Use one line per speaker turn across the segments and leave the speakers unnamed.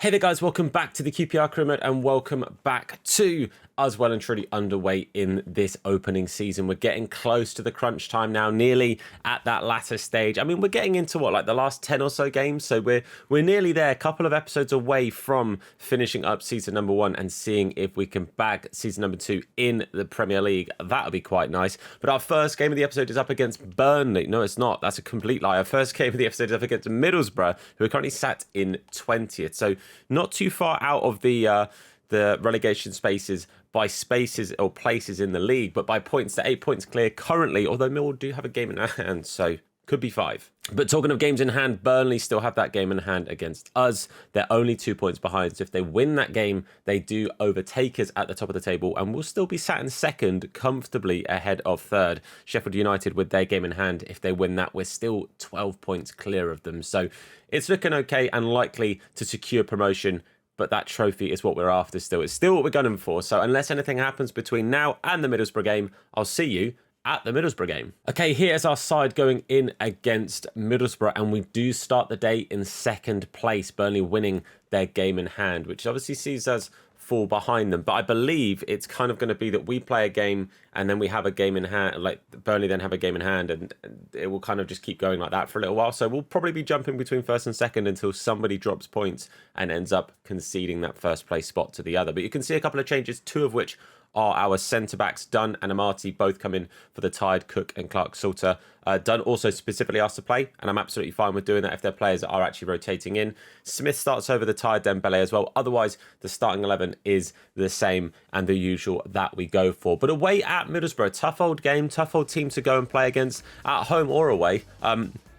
Hey there guys, welcome back to the QPR Career Mode and welcome back to us well and truly underway in this opening season. We're getting close to the crunch time now, nearly at that latter stage. I mean, we're getting into what, like the last 10 or so games, so we're nearly there, a couple of episodes away from finishing up season number 1 and seeing if we can bag season number 2 in the Premier League. That would be quite nice. But our first game of the episode is up against Burnley. No, it's not. That's a complete lie. Our first game of the episode is up against Middlesbrough, who are currently sat in 20th. So not too far out of the relegation spaces by spaces or places in the league, but by points. They're 8 points clear currently, although Millwall do have a game in hand, so could be 5. But talking of games in hand, Burnley still have that game in hand against us. They're only 2 points behind, so if they win that game, they do overtake us at the top of the table, and we'll still be sat in second, comfortably ahead of third. Sheffield United with their game in hand, if they win that, we're still 12 points clear of them. So it's looking okay and likely to secure promotion, but that trophy is what we're after still. It's still what we're gunning for. So unless anything happens between now and the Middlesbrough game, I'll see you at the Middlesbrough game. Okay, here's our side going in against Middlesbrough, and we do start the day in second place, Burnley winning their game in hand, which obviously sees us fall behind them. But I believe it's kind of going to be that we play a game and then we have a game in hand, like Burnley then have a game in hand, and it will kind of just keep going like that for a little while. So we'll probably be jumping between first and second until somebody drops points and ends up conceding that first place spot to the other. But you can see a couple of changes, 2 of which are our centre-backs. Dunn and Amati both come in for the Tide. Cook and Clark-Salter. Dunn also specifically asked to play, and I'm absolutely fine with doing that if their players are actually rotating in. Smith starts over the Tide, Dembele as well. Otherwise, the starting 11 is the same and the usual that we go for. But away at Middlesbrough, tough old game, tough old team to go and play against at home or away.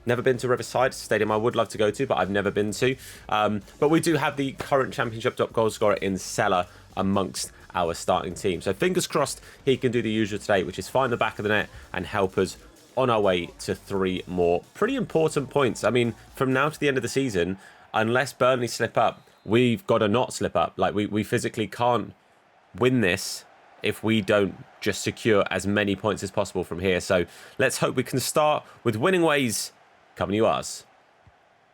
Never been to Riverside, stadium I would love to go to, but I've never been to. But we do have the current Championship top goal scorer in Seller amongst our starting team. So fingers crossed he can do the usual today, which is find the back of the net and help us on our way to 3 more pretty important points. I mean, from now to the end of the season, unless Burnley slip up, we've got to not slip up. Like we physically can't win this if we don't just secure as many points as possible from here. So let's hope we can start with winning ways coming to us.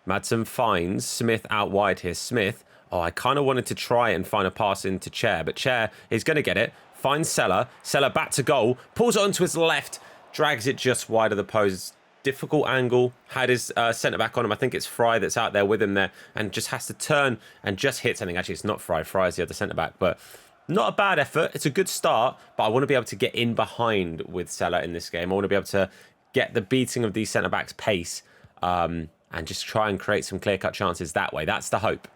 Madsen finds Smith out wide here. Smith, oh, I kind of wanted to try and find a pass into Chair, but Chair is going to get it. Finds Seller. Seller back to goal. Pulls it onto his left. Drags it just wide of the post. Difficult angle. Had his centre-back on him. I think it's Fry that's out there with him there and just has to turn and just hits. I think actually it's not Fry. Fry is the other centre-back, but not a bad effort. It's a good start, but I want to be able to get in behind with Seller in this game. I want to be able to get the beating of these centre-backs' pace and just try and create some clear-cut chances that way. That's the hope.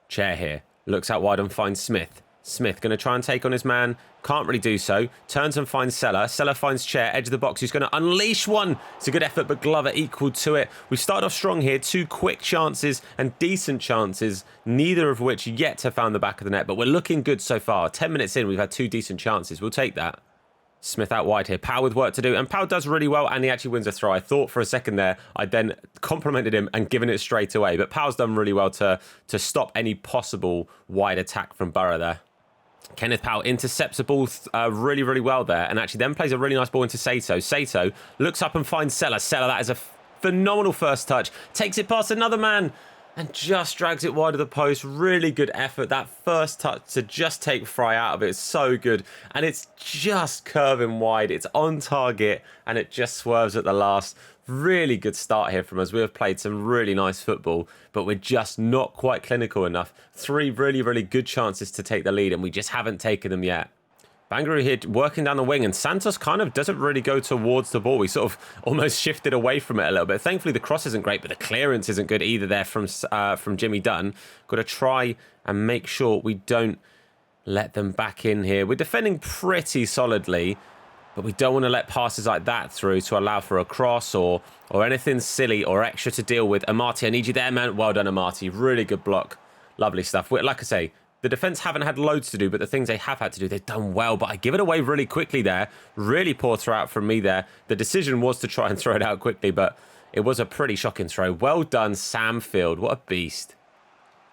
Chair here. Looks out wide and finds Smith. Smith going to try and take on his man. Can't really do so. Turns and finds Seller. Seller finds Chair. Edge of the box. He's going to unleash one. It's a good effort, but Glover equal to it. We started off strong here. 2 quick chances and decent chances, neither of which yet have found the back of the net. But we're looking good so far. 10 minutes in, we've had 2 decent chances. We'll take that. Smith out wide here. Powell with work to do, and Powell does really well, and he actually wins a throw. I thought for a second there I'd then complimented him and given it straight away, but Powell's done really well to stop any possible wide attack from Borough there. Kenneth Powell intercepts the ball really, really well there, and actually then plays a really nice ball into Sato. Sato looks up and finds Seller. Seller, that is a phenomenal first touch. Takes it past another man and just drags it wide of the post. Really good effort. That first touch to just take Fry out of it is so good. And it's just curving wide. It's on target and it just swerves at the last. Really good start here from us. We have played some really nice football, but we're just not quite clinical enough. 3 really, really good chances to take the lead and we just haven't taken them yet. Bangaroo here working down the wing, and Santos kind of doesn't really go towards the ball. We sort of almost shifted away from it a little bit. Thankfully, the cross isn't great, but the clearance isn't good either there from Jimmy Dunn. Got to try and make sure we don't let them back in here. We're defending pretty solidly, but we don't want to let passes like that through to allow for a cross or anything silly or extra to deal with. Amati, I need you there, man. Well done, Amati. Really good block. Lovely stuff. Like I say, the defence haven't had loads to do, but the things they have had to do, they've done well. But I give it away really quickly there. Really poor throw out from me there. The decision was to try and throw it out quickly, but it was a pretty shocking throw. Well done, Sam Field. What a beast.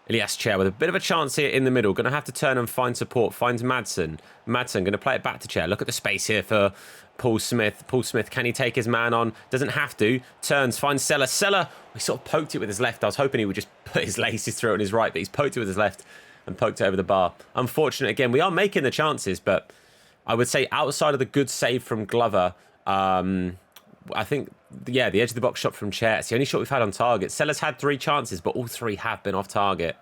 Elias Chair with a bit of a chance here in the middle. Going to have to turn and find support. Finds Madsen. Madsen going to play it back to Chair. Look at the space here for Paul Smith. Paul Smith, can he take his man on? Doesn't have to. Turns, finds Seller. Seller, he sort of poked it with his left. I was hoping he would just put his laces through it on his right, but he's poked it with his left and poked it over the bar. Unfortunate again. We are making the chances, but I would say outside of the good save from Glover, I think, yeah, the edge of the box shot from Chair. It's the only shot we've had on target. Sellers had 3 chances, but all 3 have been off target.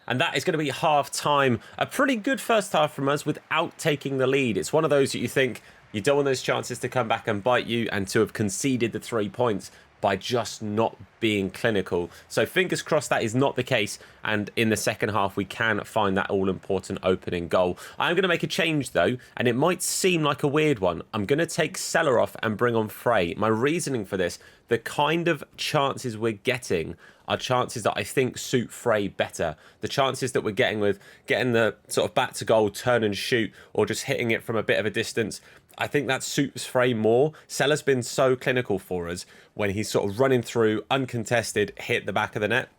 And that is going to be half-time. A pretty good first half from us without taking the lead. It's one of those that you think you don't want those chances to come back and bite you and to have conceded the 3 points by just not being clinical. So fingers crossed that is not the case, and in the second half we can find that all-important opening goal. I'm going to make a change though, and it might seem like a weird one. I'm going to take Seller off and bring on Frey. My reasoning for this, the kind of chances we're getting are chances that I think suit Frey better. The chances that we're getting with getting the sort of back to goal, turn and shoot, or just hitting it from a bit of a distance, I think that suits Frey more. Seller's been so clinical for us when he's sort of running through, uncontested, hit the back of the net.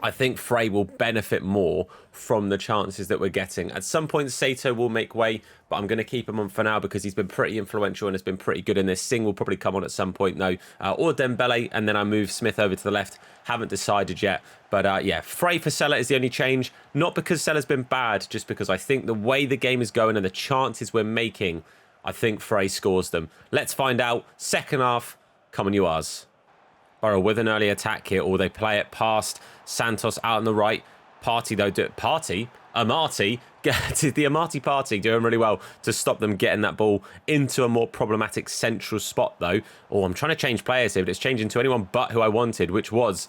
I think Frey will benefit more from the chances that we're getting. At some point, Sato will make way, but I'm going to keep him on for now because he's been pretty influential and has been pretty good in this. Singh will probably come on at some point, though. Or Dembele, and then I move Smith over to the left. Haven't decided yet. But yeah, Frey for Seller is the only change. Not because Seller's been bad, just because I think the way the game is going and the chances we're making, I think Frey scores them. Let's find out. Second half, come on you ours. Borough with an early attack here, or they play it past Santos out on the right. Party though, Amati, the Amati party doing really well to stop them getting that ball into a more problematic central spot though. Oh, I'm trying to change players here, but it's changing to anyone but who I wanted, which was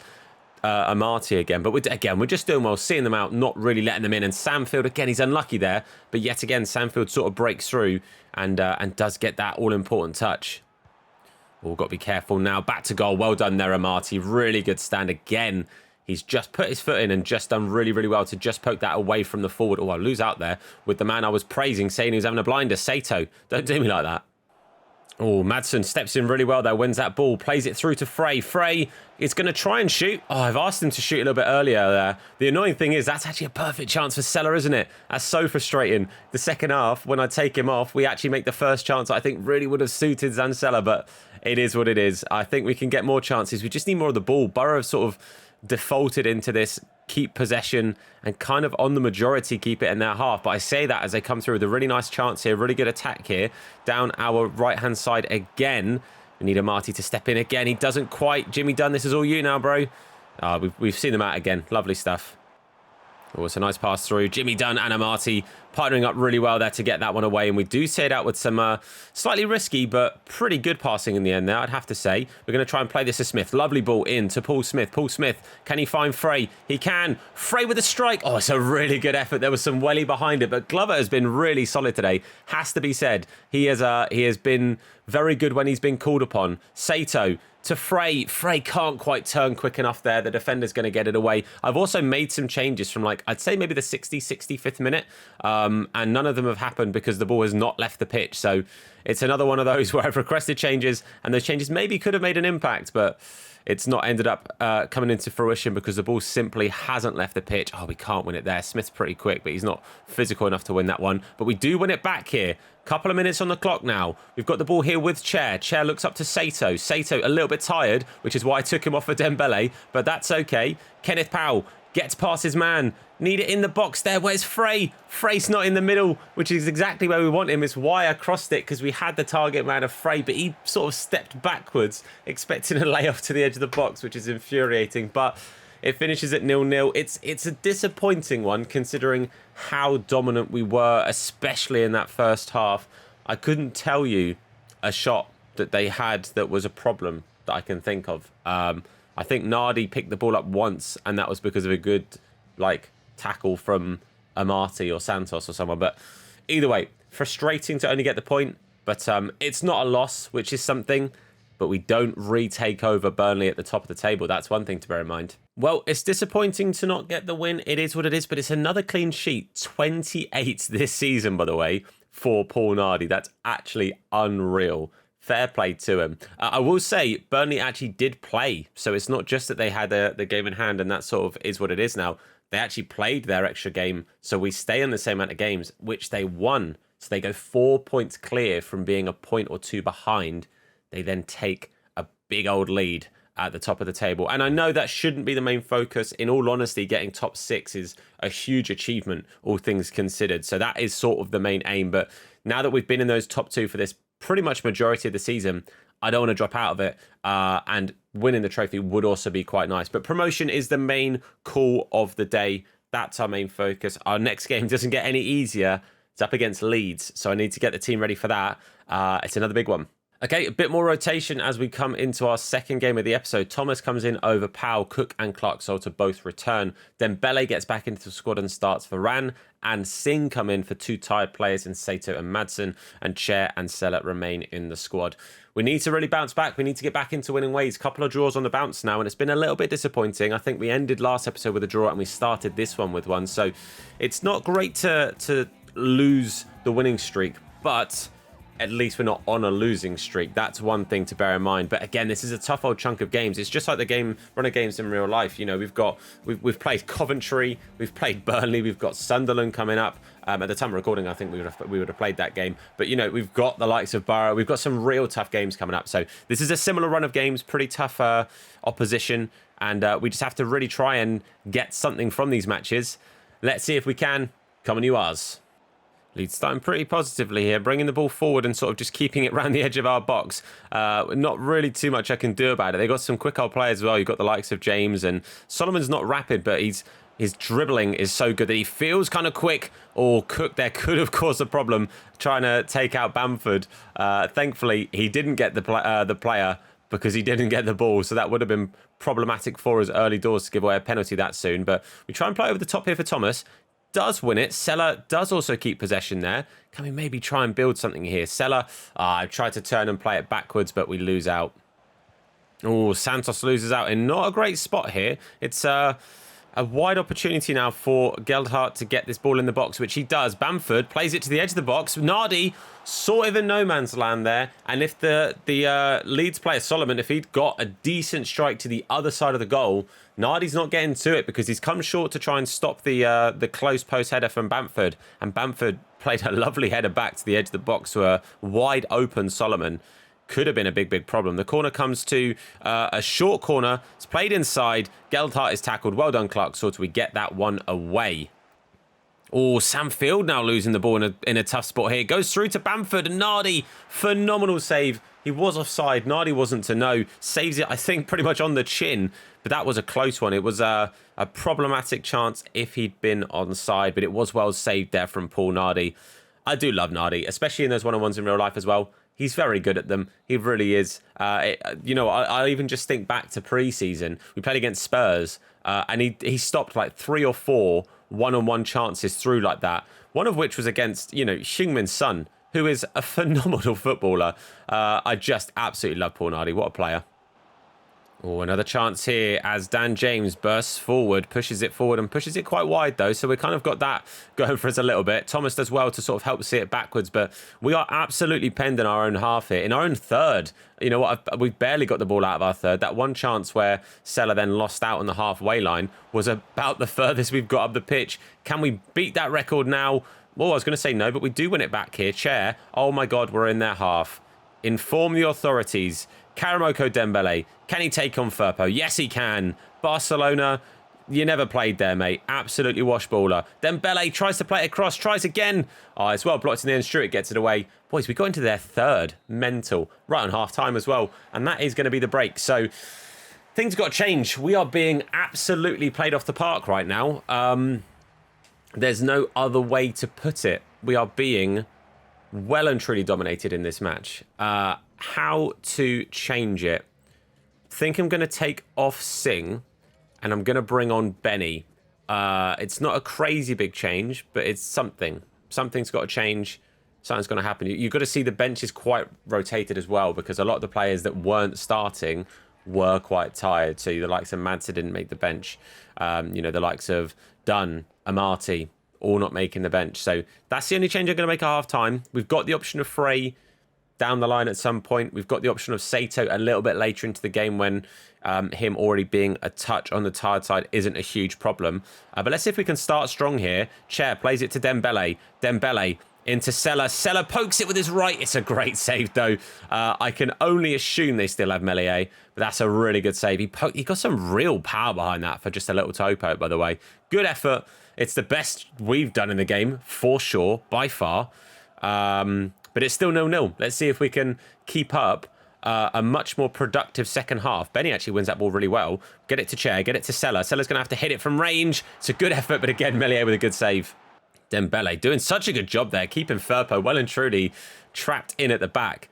Amati again. But we're just doing well, seeing them out, not really letting them in. And Samfield, again, he's unlucky there. But yet again, Samfield sort of breaks through and does get that all-important touch. Oh, got to be careful now. Back to goal. Well done there, Amati. Really good stand again. He's just put his foot in and just done really, really well to just poke that away from the forward. Oh, I lose out there with the man I was praising, saying he was having a blinder. Sato, don't do me like that. Oh, Madsen steps in really well there, wins that ball, plays it through to Frey. Frey is going to try and shoot. Oh, I've asked him to shoot a little bit earlier there. The annoying thing is that's actually a perfect chance for Seller, isn't it? That's so frustrating. The second half, when I take him off, we actually make the first chance I think really would have suited Zanzella, but it is what it is. I think we can get more chances. We just need more of the ball. Borough have sort of defaulted into this keep possession and kind of on the majority keep it in their half. But I say that as they come through with a really nice chance here, really good attack here down our right-hand side again. We need Amati to step in again. He doesn't quite. Jimmy Dunn, this is all you now, bro. We've seen them out again. Lovely stuff. Oh, it's a nice pass through. Jimmy Dunn and Amati partnering up really well there to get that one away. And we do say it out with some slightly risky, but pretty good passing in the end there, I'd have to say. We're going to try and play this to Smith. Lovely ball in to Paul Smith. Paul Smith, can he find Frey? He can. Frey with a strike. Oh, it's a really good effort. There was some welly behind it, but Glover has been really solid today. Has to be said. He has been very good when he's been called upon. Sato to Frey. Frey can't quite turn quick enough there. The defender's going to get it away. I've also made some changes from I'd say maybe the 65th minute. And none of them have happened because the ball has not left the pitch. So it's another one of those where I've requested changes and those changes maybe could have made an impact, but it's not ended up coming into fruition because the ball simply hasn't left the pitch. Oh, we can't win it there. Smith's pretty quick, but he's not physical enough to win that one. But we do win it back here. Couple of minutes on the clock now. We've got the ball here with Chair. Chair looks up to Sato. Sato a little bit tired, which is why I took him off for Dembele, but that's okay. Kenneth Powell gets past his man. Need it in the box there. Where's Frey? Frey's not in the middle, which is exactly where we want him. It's why I crossed it, because we had the target man of Frey, but he sort of stepped backwards, expecting a layoff to the edge of the box, which is infuriating. But it finishes at 0-0. It's a disappointing one, considering how dominant we were, especially in that first half. I couldn't tell you a shot that they had that was a problem that I can think of. I think Nardi picked the ball up once, and that was because of a good tackle from Amati or Santos or someone. But either way, frustrating to only get the point. But it's not a loss, which is something. But we don't retake over Burnley at the top of the table. That's one thing to bear in mind. Well, it's disappointing to not get the win. It is what it is, but it's another clean sheet. 28 this season, by the way, for Paul Nardi. That's actually unreal. Fair play to him. I will say, Burnley actually did play. So it's not just that they had the game in hand and that sort of is what it is now. They actually played their extra game, so we stay in the same amount of games, which they won. So they go 4 points clear from being a point or two behind. They then take a big old lead at the top of the table. And I know that shouldn't be the main focus. In all honesty, getting top 6 is a huge achievement, all things considered. So that is sort of the main aim. But now that we've been in those top 2 for this pretty much majority of the season, I don't want to drop out of it. And winning the trophy would also be quite nice. But promotion is the main call of the day. That's our main focus. Our next game doesn't get any easier. It's up against Leeds. So I need to get the team ready for that. It's another big one. Okay, a bit more rotation as we come into our second game of the episode. Thomas comes in over Powell, Cook and Clark-Salter both return. Dembele gets back into the squad and starts Varane. And Singh come in for 2 tired players in Sato and Madsen. And Chair and Seller remain in the squad. We need to really bounce back. We need to get back into winning ways. Couple of draws on the bounce now, and it's been a little bit disappointing. I think we ended last episode with a draw and we started this one with one. So it's not great to lose the winning streak, but at least we're not on a losing streak. That's one thing to bear in mind. But again, this is a tough old chunk of games. It's just like the run of games in real life. You know, we've played Coventry, we've played Burnley, we've got Sunderland coming up. At the time of recording, I think we would have played that game. But you know, we've got the likes of Borough. We've got some real tough games coming up. So this is a similar run of games, pretty tough opposition, and we just have to really try and get something from these matches. Let's see if we can. Come on, you Oz. Leeds starting pretty positively here, bringing the ball forward and sort of just keeping it around the edge of our box. Not really too much I can do about it. They've got some quick old players as well. You've got the likes of James, and Solomon's not rapid, but his dribbling is so good that he feels kind of quick. Or Cook there could have caused a problem trying to take out Bamford. Thankfully, he didn't get the player because he didn't get the ball, so that would have been problematic for us early doors to give away a penalty that soon. But we try and play over the top here for Thomas. Does win it. Seller does also keep possession there. Can we maybe try and build something here? Seller, I tried to turn and play it backwards, but we lose out. Oh, Santos loses out in not a great spot here. It's a wide opportunity now for Geldhart to get this ball in the box, which he does. Bamford plays it to the edge of the box. Nardi sort of in no man's land there. And if the Leeds player, Solomon, if he'd got a decent strike to the other side of the goal, Nardi's not getting to it because he's come short to try and stop the close post header from Bamford. And Bamford played a lovely header back to the edge of the box to a wide open Solomon. Could have been a big problem. The corner comes to a short corner. It's played inside. Geldhart is tackled. Well done, Clark-Salter. We get that one away. Oh, Sam Field now losing the ball in a tough spot here. Goes through to Bamford and Nardi. Phenomenal save. He was offside. Nardi wasn't to know. Saves it, I think, pretty much on the chin. But that was a close one. It was a problematic chance if he'd been onside. But it was well saved there from Paul Nardi. I do love Nardi, especially in those one-on-ones in real life as well. He's very good at them. He really is. I even just think back to pre-season. We played against Spurs, and he stopped like 3 or 4 one-on-one chances through like that. One of which was against, Xingmin's son, who is a phenomenal footballer. I just absolutely love Paul Nardi. What a player. Oh, another chance here as Dan James bursts forward, pushes it forward and pushes it quite wide though. So we kind of got that going for us a little bit. Thomas does well to sort of help see it backwards, but we are absolutely penned in our own half here. In our own third, you know what? We've barely got the ball out of our third. That one chance where Seller then lost out on the halfway line was about the furthest we've got up the pitch. Can we beat that record now? Well, I was going to say no, but we do win it back here. Chair. Oh my God, we're in their half. Inform the authorities. Karamoko Dembele, can he take on Firpo? Yes, he can. Barcelona, you never played there, mate. Absolutely washballer. Dembele tries to play it across, tries again. Oh, it's well blocked in the end. Stewart gets it away. Boys, we got into their third. Mental. Right on half-time as well. And that is going to be the break. So things got to change. We are being absolutely played off the park right now. There's no other way to put it. We are being well and truly dominated in this match. How to change it? Think I'm going to take off Singh and I'm going to bring on Benny. It's not a crazy big change, but it's something. Something's got to change. Something's going to happen. You've got to see the bench is quite rotated as well because a lot of the players that weren't starting were quite tired. So the likes of Madsen didn't make the bench. The likes of Dunn, Amati, all not making the bench. So that's the only change I'm going to make at half-time. We've got the option of Frey down the line at some point. We've got the option of Sato a little bit later into the game when him already being a touch on the tired side isn't a huge problem. But let's see if we can start strong here. Chair plays it to Dembele. Dembele into Sella. Sella pokes it with his right. It's a great save, though. I can only assume they still have Melie, but that's a really good save. He got some real power behind that for just a little topo, by the way. Good effort. It's the best we've done in the game, for sure, by far. But it's still 0-0. Let's see if we can keep up a much more productive second half. Benny actually wins that ball really well. Get it to Chair, get it to Sella. Sella's going to have to hit it from range. It's a good effort, but again, Melie with a good save. Dembele doing such a good job there, keeping Firpo well and truly trapped in at the back.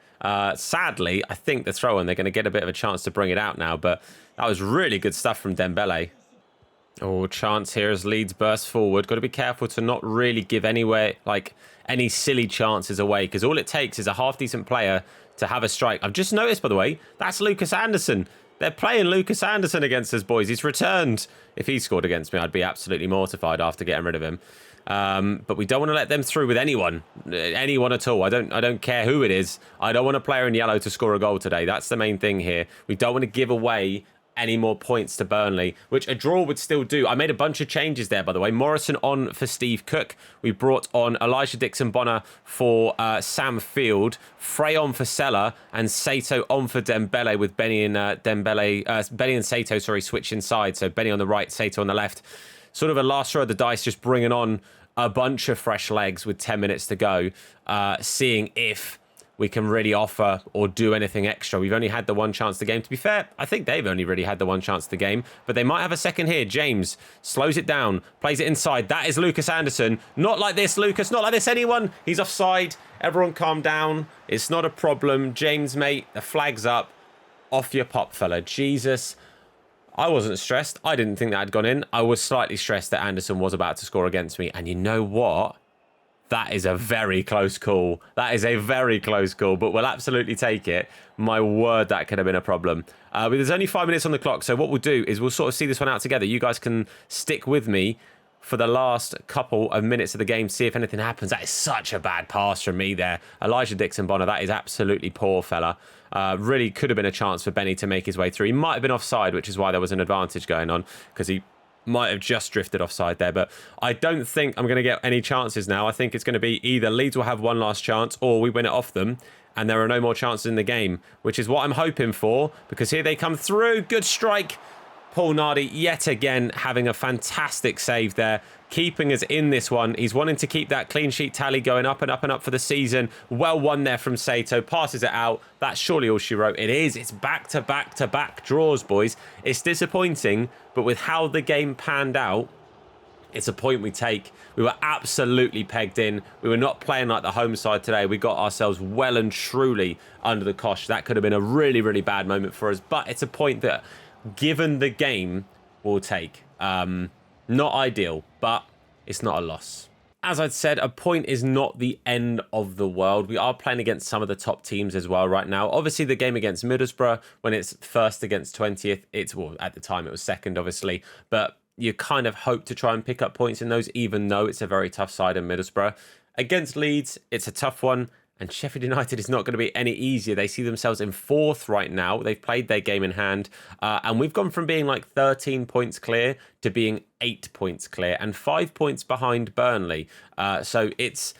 Sadly, I think the throw-in, they're going to get a bit of a chance to bring it out now, but that was really good stuff from Dembele. Oh, chance here as Leeds burst forward. Got to be careful to not really give any silly chances away, because all it takes is a half-decent player to have a strike. I've just noticed, by the way, that's Lucas Anderson. They're playing Lucas Anderson against us, boys. He's returned. If he scored against me, I'd be absolutely mortified after getting rid of him. But we don't want to let them through with anyone at all. I don't care who it is. I don't want a player in yellow to score a goal today. That's the main thing here. We don't want to give away any more points to Burnley, which a draw would still do. I made a bunch of changes there, by the way. Morrison on for Steve Cook. We brought on Elijah Dixon-Bonner for Sam Field, Frey on for Sella, and Sato on for Dembele, with Benny and Sato, switch inside. So Benny on the right, Sato on the left. Sort of a last throw of the dice, just bringing on a bunch of fresh legs with 10 minutes to go, seeing if we can really offer or do anything extra. We've only had the one chance of the game. To be fair, I think they've only really had the one chance of the game, but they might have a second here. James slows it down, plays it inside. That is Lucas Anderson. Not like this, Lucas. Not like this, anyone. He's offside. Everyone calm down. It's not a problem. James, mate, the flag's up. Off your pop, fella. Jesus. I wasn't stressed. I didn't think that had gone in. I was slightly stressed that Anderson was about to score against me. And you know what? That is a very close call. That is a very close call, but we'll absolutely take it. My word, that could have been a problem. But there's only 5 minutes on the clock, so what we'll do is we'll sort of see this one out together. You guys can stick with me for the last couple of minutes of the game, see if anything happens. That is such a bad pass from me there. Elijah Dixon-Bonner, that is absolutely poor, fella. Really could have been a chance for Benny to make his way through. He might have been offside, which is why there was an advantage going on, because he might have just drifted offside there, but I don't think I'm going to get any chances now. I think it's going to be either Leeds will have one last chance or we win it off them and there are no more chances in the game, which is what I'm hoping for, because here they come through. Good strike. Paul Nardi yet again having a fantastic save there, keeping us in this one. He's wanting to keep that clean sheet tally going up and up and up for the season. Well won there from Sato. Passes it out. That's surely all she wrote. It is. It's back to back to back draws, boys. It's disappointing, but with how the game panned out, it's a point we take. We were absolutely pegged in. We were not playing like the home side today. We got ourselves well and truly under the cosh. That could have been a really, really bad moment for us, but it's a point that, given the game, we'll take. Not ideal, but it's not a loss. As I'd said, a point is not the end of the world. We are playing against some of the top teams as well right now. Obviously, the game against Middlesbrough, when it's first against 20th, well, at the time it was second, obviously, but you kind of hope to try and pick up points in those, even though it's a very tough side in Middlesbrough. Against Leeds, it's a tough one. And Sheffield United is not going to be any easier. They see themselves in fourth right now. They've played their game in hand. And we've gone from being like 13 points clear to being 8 points clear and 5 points behind Burnley. So it's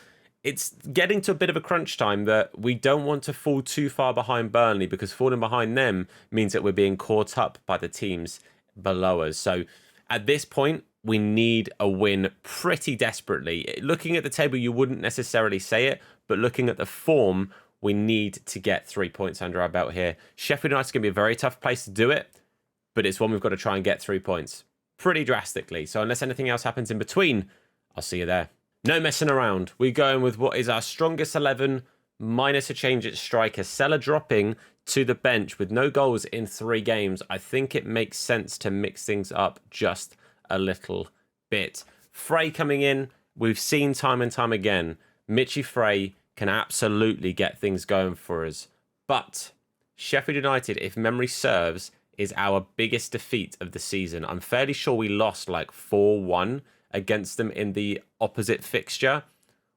getting to a bit of a crunch time that we don't want to fall too far behind Burnley, because falling behind them means that we're being caught up by the teams below us. So at this point, we need a win pretty desperately. Looking at the table, you wouldn't necessarily say it, but looking at the form, we need to get 3 points under our belt here. Sheffield United's going to be a very tough place to do it, but it's one we've got to try and get 3 points pretty drastically. So unless anything else happens in between, I'll see you there. No messing around. We're going with what is our strongest 11, minus a change at striker. Sella dropping to the bench with no goals in 3 games. I think it makes sense to mix things up just a little bit. Frey coming in. We've seen time and time again, Mitchy Frey can absolutely get things going for us. But Sheffield United, if memory serves, is our biggest defeat of the season. I'm fairly sure we lost like 4-1 against them in the opposite fixture.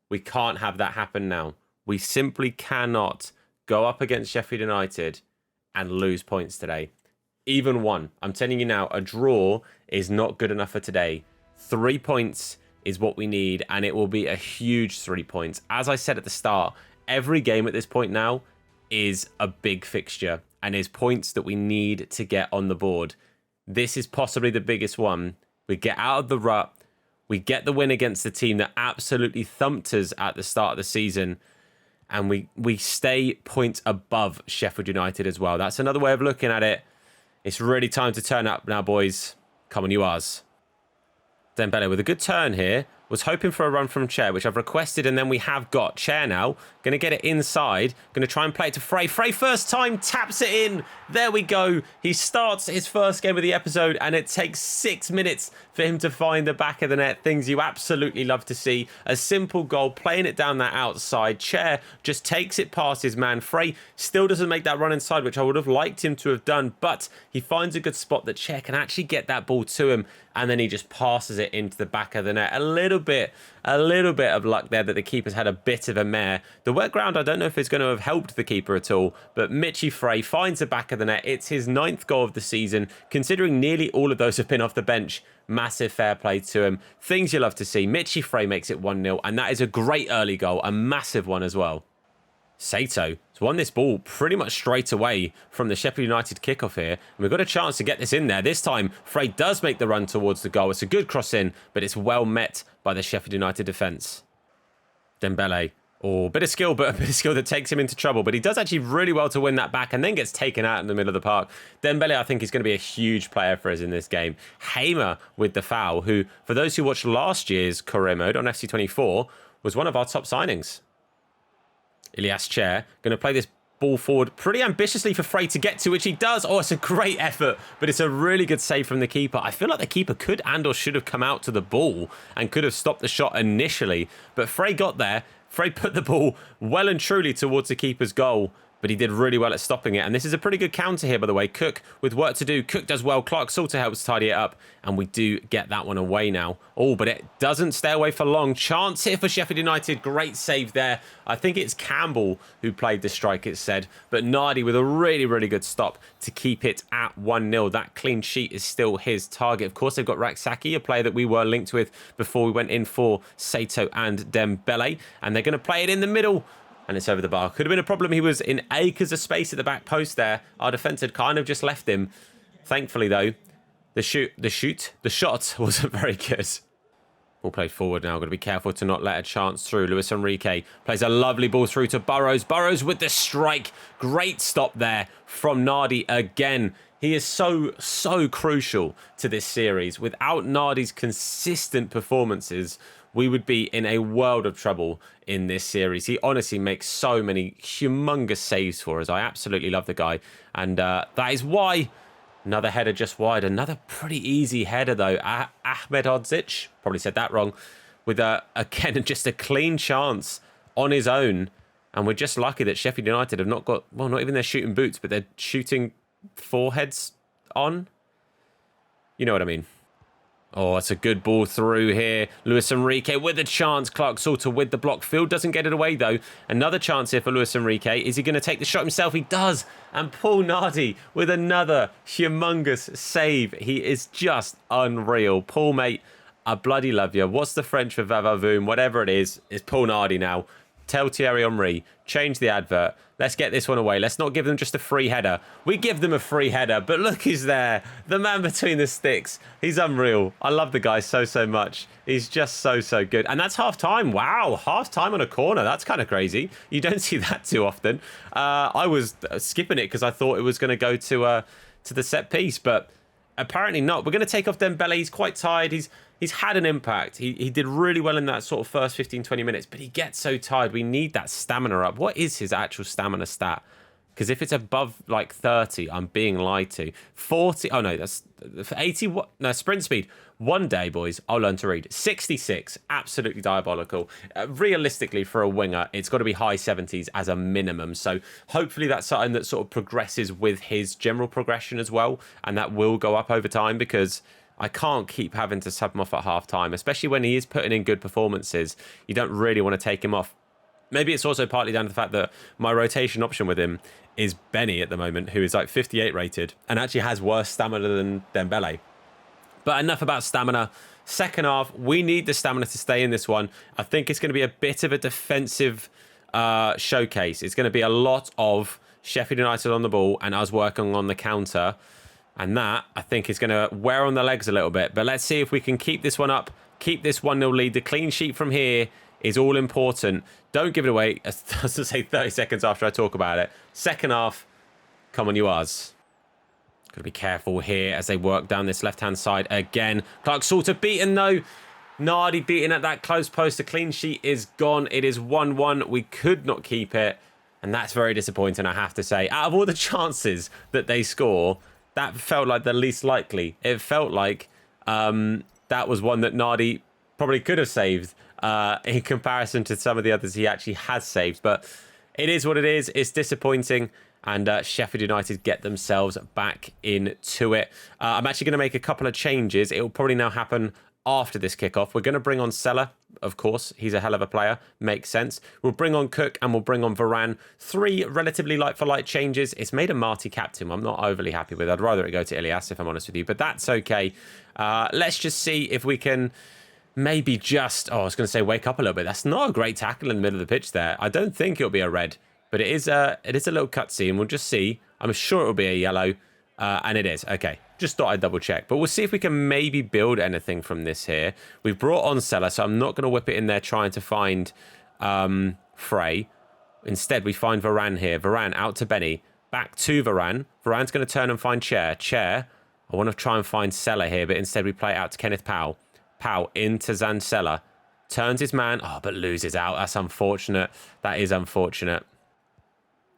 We can't have that happen now. We simply cannot go up against Sheffield United and lose points today. Even one. I'm telling you now, a draw is not good enough for today. 3 points is what we need, and it will be a huge 3 points. As I said at the start, every game at this point now is a big fixture and is points that we need to get on the board. This is possibly the biggest one. We get out of the rut. We get the win against the team that absolutely thumped us at the start of the season. And we stay points above Sheffield United as well. That's another way of looking at it. It's really time to turn up now, boys. Come on, you ours. Dembele with a good turn here. Was hoping for a run from Chair, which I've requested, and then we have got Chair now. Going to get it inside. Going to try and play it to Frey. Frey, first time, taps it in. There we go. He starts his first game of the episode, and it takes 6 minutes for him to find the back of the net. Things you absolutely love to see. A simple goal, playing it down that outside. Chair just takes it past his man. Frey still doesn't make that run inside, which I would have liked him to have done, but he finds a good spot that Chair can actually get that ball to him, and then he just passes it into the back of the net. A little bit of luck there that the keeper's had a bit of a mare. The wet ground, I don't know if it's going to have helped the keeper at all, but Mitchy Frey finds the back of the net. It's his 9th goal of the season, considering nearly all of those have been off the bench. Massive fair play to him. Things you love to see. Mitchy Frey makes it 1-0, and that is a great early goal, a massive one as well. Sato has won this ball pretty much straight away from the Sheffield United kickoff here. And we've got a chance to get this in there. This time, Frey does make the run towards the goal. It's a good cross in, but it's well met by the Sheffield United defence. Dembele. Oh, bit of skill, but a bit of skill that takes him into trouble. But he does actually really well to win that back and then gets taken out in the middle of the park. Dembele, I think, is going to be a huge player for us in this game. Hamer with the foul, who, for those who watched last year's career mode on FC25, was one of our top signings. Ilias Chair going to play this ball forward pretty ambitiously for Frey to get to, which he does. Oh, it's a great effort, but it's a really good save from the keeper. I feel like the keeper could and or should have come out to the ball and could have stopped the shot initially, but Frey got there. Frey put the ball well and truly towards the keeper's goal, but he did really well at stopping it. And this is a pretty good counter here, by the way. Cook with work to do. Cook does well. Clark Salter helps tidy it up, and we do get that one away now. Oh, but it doesn't stay away for long. Chance here for Sheffield United. Great save there. I think it's Campbell who played the strike, it's said. But Nardi with a really, really good stop to keep it at 1-0. That clean sheet is still his target. Of course, they've got Raksaki, a player that we were linked with before we went in for Sato and Dembele. And they're going to play it in the middle. And it's over the bar. Could have been a problem. He was in acres of space at the back post there. Our defence had kind of just left him. Thankfully, though, the shot wasn't very good. Ball played forward now. Got to be careful to not let a chance through. Luis Enrique plays a lovely ball through to Burrows. Burrows with the strike. Great stop there from Nardi again. He is so crucial to this series. Without Nardi's consistent performances, we would be in a world of trouble in this series. He honestly makes so many humongous saves for us. I absolutely love the guy. And that is why another header just wide. Another pretty easy header, though. Ahmed Odzic, probably said that wrong, with, again, just a clean chance on his own. And we're just lucky that Sheffield United have not got, well, not even their shooting boots, but they're shooting foreheads on. You know what I mean. Oh, it's a good ball through here. Luis Enrique with a chance. Clark Salter with the block. Field doesn't get it away, though. Another chance here for Luis Enrique. Is he going to take the shot himself? He does. And Paul Nardi with another humongous save. He is just unreal. Paul, mate, I bloody love you. What's the French for Vavavoom? Whatever it is, it's Paul Nardi now. Tell Thierry Henry, change the advert. Let's get this one away. Let's not give them just a free header. We give them a free header, but look, he's there. The man between the sticks. He's unreal. I love the guy so much. He's just so good. And that's half-time. Wow, half-time on a corner. That's kind of crazy. You don't see that too often. I was skipping it because I thought it was going to go to the set piece, but apparently not. We're going to take off Dembele. He's quite tired. He's had an impact. He did really well in that sort of first 15, 20 minutes, but he gets so tired. We need that stamina up. What is his actual stamina stat? Because if it's above like 30, I'm being lied to. 40, oh no, that's 80, no, sprint speed. One day, boys, I'll learn to read. 66, absolutely diabolical. Realistically, for a winger, it's got to be high 70s as a minimum. So hopefully that's something that sort of progresses with his general progression as well. And that will go up over time, because I can't keep having to sub him off at half time, especially when he is putting in good performances. You don't really want to take him off Maybe it's also partly down to the fact that my rotation option with him is Benny at the moment, who is like 58 rated and actually has worse stamina than Dembele. But enough about stamina. Second half, we need the stamina to stay in this one. I think it's going to be a bit of a defensive showcase. It's going to be a lot of Sheffield United on the ball and us working on the counter. And that, I think, is going to wear on the legs a little bit. But let's see if we can keep this one up, keep this 1-0 lead. The clean sheet from here is all important. Don't give it away, as to say 30 seconds after I talk about it. Second half, come on, you Us. Got to be careful here as they work down this left-hand side again. Clark Salter beaten, though. Nardi beaten at that close post. The clean sheet is gone. It is 1-1. We could not keep it. And that's very disappointing, I have to say. Out of all the chances that they score, that felt like the least likely. It felt like that was one that Nardi probably could have saved in comparison to some of the others he actually has saved. But it is what it is. It's disappointing. And Sheffield United get themselves back into it. I'm actually going to make a couple of changes. It will probably now happen after this kickoff. We're going to bring on Seller, of course. He's a hell of a player. Makes sense. We'll bring on Cook and we'll bring on Varane. 3 relatively like-for-like changes. It's made a Marty captain. I'm not overly happy with it. I'd rather it go to Ilias, if I'm honest with you. But that's okay. Let's just see if we can maybe just... Oh, I was going to say wake up a little bit. That's not a great tackle in the middle of the pitch there. I don't think it'll be a red. But it is a little cutscene. We'll just see. I'm sure it'll be a yellow. And it is. Okay. Just thought I'd double check. But we'll see if we can maybe build anything from this here. We've brought on Seller, so I'm not going to whip it in there trying to find Frey. Instead, we find Varane here. Varane out to Benny. Back to Varane. Varane's going to turn and find Chair. Chair. I want to try and find Seller here, but instead we play it out to Kenneth Powell. Powell into Zancella. Turns his man. Oh, but loses out. That's unfortunate. That is unfortunate.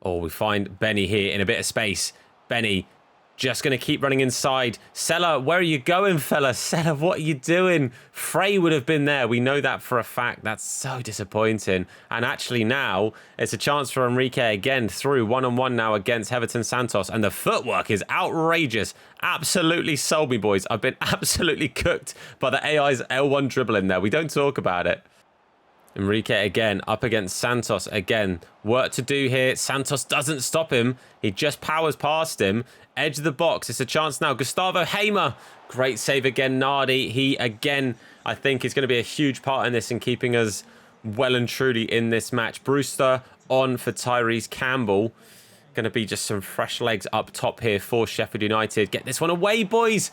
Oh, we find Benny here in a bit of space. Benny just going to keep running inside. Seller, where are you going, fella? Seller, what are you doing? Frey would have been there. We know that for a fact. That's so disappointing. And actually now, it's a chance for Enrique again through one-on-one now against Heverton Santos. And the footwork is outrageous. Absolutely sold me, boys. I've been absolutely cooked by the AI's L1 dribble in there. We don't talk about it. Enrique again, up against Santos again. Work to do here. Santos doesn't stop him. He just powers past him. Edge of the box. It's a chance now. Gustavo Hamer. Great save again, Nardi. He, again, I think is going to be a huge part in this and keeping us well and truly in this match. Brewster on for Tyrese Campbell. Going to be just some fresh legs up top here for Sheffield United. Get this one away, boys.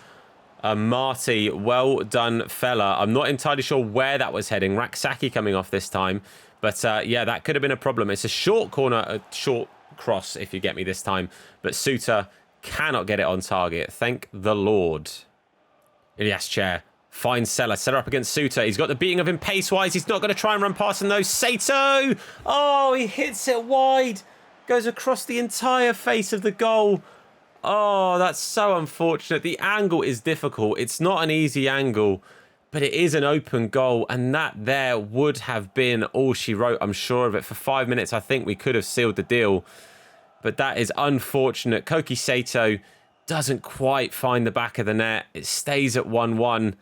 Marty, well done, fella. I'm not entirely sure where that was heading. Raksaki coming off this time. But yeah, that could have been a problem. It's a short corner, a short cross, if you get me this time. But Suter cannot get it on target. Thank the Lord. Ilias Chair finds Seller. Seller up against Suter. He's got the beating of him pace-wise. He's not going to try and run past him, though. Sato! Oh, he hits it wide. Goes across the entire face of the goal. Oh, that's so unfortunate. The angle is difficult. It's not an easy angle, but it is an open goal, and that there would have been all she wrote, I'm sure of it. For 5 minutes, I think we could have sealed the deal, but that is unfortunate. Koki Sato doesn't quite find the back of the net. It stays at 1-1,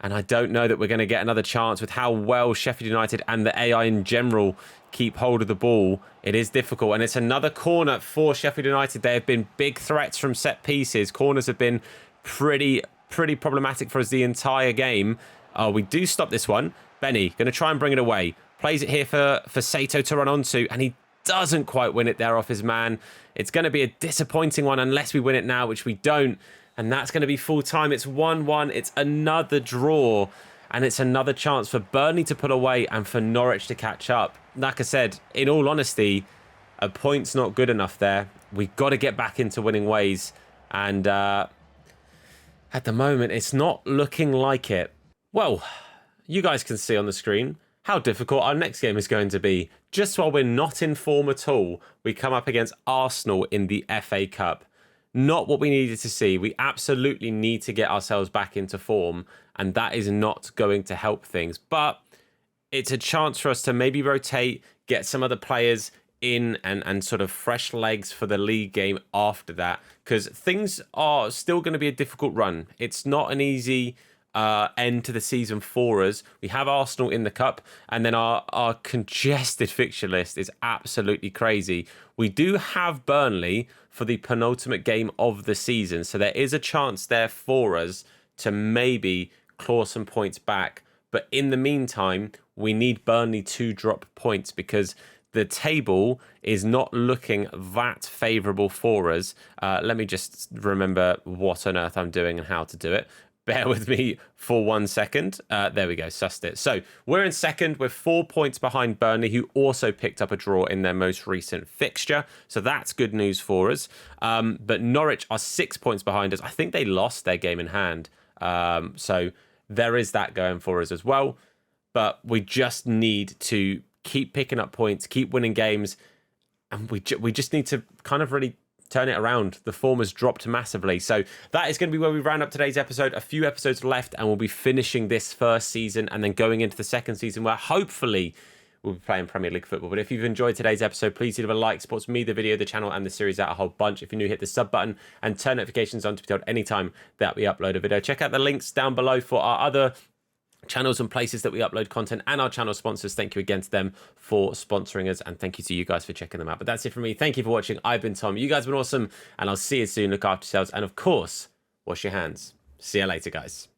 and I don't know that we're going to get another chance with how well Sheffield United and the AI in general keep hold of the ball. It is difficult, and it's another corner for Sheffield United. They have been big threats from set pieces. Corners have been pretty problematic for us the entire game. We do stop this one. Benny going to try and bring it away. Plays it here for Sato to run onto, and he doesn't quite win it there off his man. It's going to be a disappointing one unless we win it now, which we don't. And that's going to be full time. It's 1-1. It's another draw. And it's another chance for Burnley to put away and for Norwich to catch up. Like I said, in all honesty, a point's not good enough there. We've got to get back into winning ways. And at the moment, it's not looking like it. Well, you guys can see on the screen how difficult our next game is going to be. Just while we're not in form at all, we come up against Arsenal in the FA Cup. Not what we needed to see. We absolutely need to get ourselves back into form, and that is not going to help things. But it's a chance for us to maybe rotate, get some other players in and sort of fresh legs for the league game after that, because things are still going to be a difficult run. It's not an easy end to the season for us. We have Arsenal in the cup, and then our congested fixture list is absolutely crazy. We do have Burnley for the penultimate game of the season, so there is a chance there for us to maybe claw some points back. But in the meantime, we need Burnley to drop points because the table is not looking that favourable for us. Let me just remember what on earth I'm doing and how to do it. Bear with me for 1 second. There we go, sussed it. So we're in second. We're 4 points behind Burnley, who also picked up a draw in their most recent fixture. So that's good news for us. But Norwich are 6 points behind us. I think they lost their game in hand. So there is that going for us as well. But we just need to keep picking up points, keep winning games. And we just need to kind of really turn it around. The form has dropped massively. So that is going to be where we round up today's episode. A few episodes left and we'll be finishing this first season and then going into the second season where hopefully we'll be playing Premier League football. But if you've enjoyed today's episode, please leave a like. Supports me, the video, the channel and the series out a whole bunch. If you're new, hit the sub button and turn notifications on to be told anytime that we upload a video. Check out the links down below for our other channels and places that we upload content and our channel sponsors. Thank you again to them for sponsoring us, and thank you to you guys for checking them out. But that's it from me. Thank you for watching. I've been Tom. You guys have been awesome, and I'll see you soon. Look after yourselves, and of course, wash your hands. See you later, guys.